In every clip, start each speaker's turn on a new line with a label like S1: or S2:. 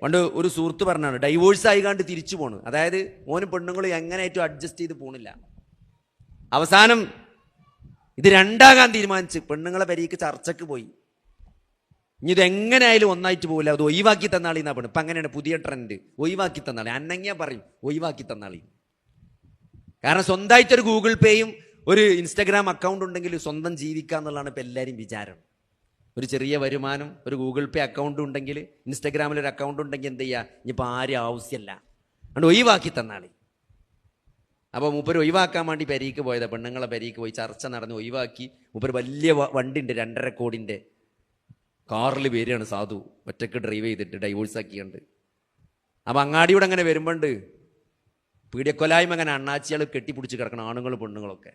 S1: പണ്ട് ഒരു സുഹൃത്ത് പറഞ്ഞാണ് ഡൈവോഴ്സ് ആയിക്കാണ്ട് തിരിച്ചു പോണ്. അതായത് ഓനും പെണ്ണുങ്ങളും എങ്ങനെയായിട്ടും അഡ്ജസ്റ്റ് ചെയ്ത് പോണില്ല. അവസാനം ഇത് രണ്ടാകാൻ തീരുമാനിച്ച് പെണ്ണുങ്ങളെ പെരീക്ക് ചർച്ചക്ക് പോയി. ഇനി ഇതെങ്ങനെയായാലും ഒന്നായിട്ട് പോകില്ല, അത് ഒഴിവാക്കി തന്നാളി എന്നാ പെണ്ണ്. ഇപ്പം അങ്ങനെയാണ് പുതിയ ട്രെൻഡ്, ഒഴിവാക്കി തന്നാളി. അന്നങ്ങിയാ പറയും ഒഴിവാക്കി തന്നാളി. കാരണം സ്വന്തമായിട്ടൊരു ഗൂഗിൾ പേയും ഒരു ഇൻസ്റ്റാഗ്രാം അക്കൗണ്ട് ഉണ്ടെങ്കിൽ സ്വന്തം ജീവിക്കുക എന്നുള്ളതാണ് ഇപ്പം എല്ലാവരും വിചാരം. ഒരു ചെറിയ വരുമാനം, ഒരു ഗൂഗിൾ പേ അക്കൗണ്ട് ഉണ്ടെങ്കിൽ, ഇൻസ്റ്റാഗ്രാമിൽ ഒരു അക്കൗണ്ട് ഉണ്ടെങ്കിൽ എന്ത് ചെയ്യുക, ഇനിയിപ്പോൾ ആരും ആവശ്യമല്ല, അതുകൊണ്ട് ഒഴിവാക്കി തന്നാളി. അപ്പോൾ മൂപ്പര് ഒഴിവാക്കാൻ വേണ്ടി പെരീക്ക് പോയത്, പെണ്ണുങ്ങളെ പെരീക്ക് പോയി ചർച്ച നടന്ന് ഒഴിവാക്കി. മൂപ്പര് വലിയ വണ്ടി ഉണ്ട്, 2.5 കോടിൻ്റെ കാറിൽ വരികയാണ് സാധു, ഒറ്റയ്ക്ക് ഡ്രൈവ് ചെയ്തിട്ട് ഡൈവോഴ്സ് ആക്കിയുണ്ട്. അപ്പം അങ്ങാടിയോടെ അങ്ങനെ വരുമ്പോണ്ട് പീഡിയക്കൊലായ്മ അങ്ങനെ അണ്ണാച്ചികൾ കെട്ടിപ്പിടിച്ച് കിടക്കണം, ആണുങ്ങളും പെണ്ണുങ്ങളൊക്കെ.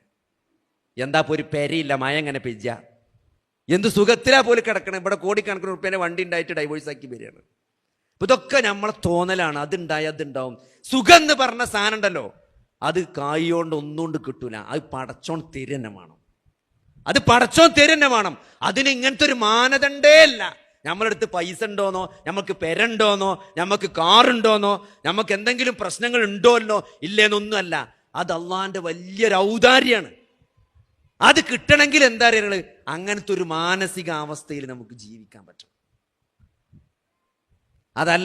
S1: എന്താ ഇപ്പോൾ ഒരു പെരയില്ല, മഴ എങ്ങനെ പെയ്യ, എന്ത് സുഖത്തിലാ പോലും കിടക്കണം. ഇവിടെ കോടിക്കണക്കിന് റുപ്യേൻ്റെ വണ്ടി ഉണ്ടായിട്ട് ഡൈവോഴ്സ് ആക്കി വരികയാണ്. അപ്പം ഇതൊക്കെ നമ്മളെ തോന്നലാണ്. അതുണ്ടായി അതുണ്ടാവും. സുഖം എന്ന് പറഞ്ഞ സാധനം ഉണ്ടല്ലോ, അത് കായോണ്ട് ഒന്നുകൊണ്ട് കിട്ടൂല. അത് പടച്ചോൺ തരുന്നെ വേണം, അത് പടച്ചോൺ തരുന്നെ വേണം. അതിന് ഇങ്ങനത്തെ ഒരു മാനദണ്ഡേ അല്ല. നമ്മളടുത്ത് പൈസ ഉണ്ടോന്നോ, നമുക്ക് പെരണ്ടോന്നോ, നമുക്ക് കാറുണ്ടോന്നോ, നമുക്ക് എന്തെങ്കിലും പ്രശ്നങ്ങൾ ഉണ്ടോന്നോ ഇല്ലേന്നൊന്നുമല്ല. അത് അള്ളാന്റെ വലിയൊരു ഔദാര്യമാണ്. അത് കിട്ടണമെങ്കിൽ എന്താ പറയുക, അങ്ങനത്തെ ഒരു മാനസികാവസ്ഥയിൽ നമുക്ക് ജീവിക്കാൻ പറ്റും. അതല്ല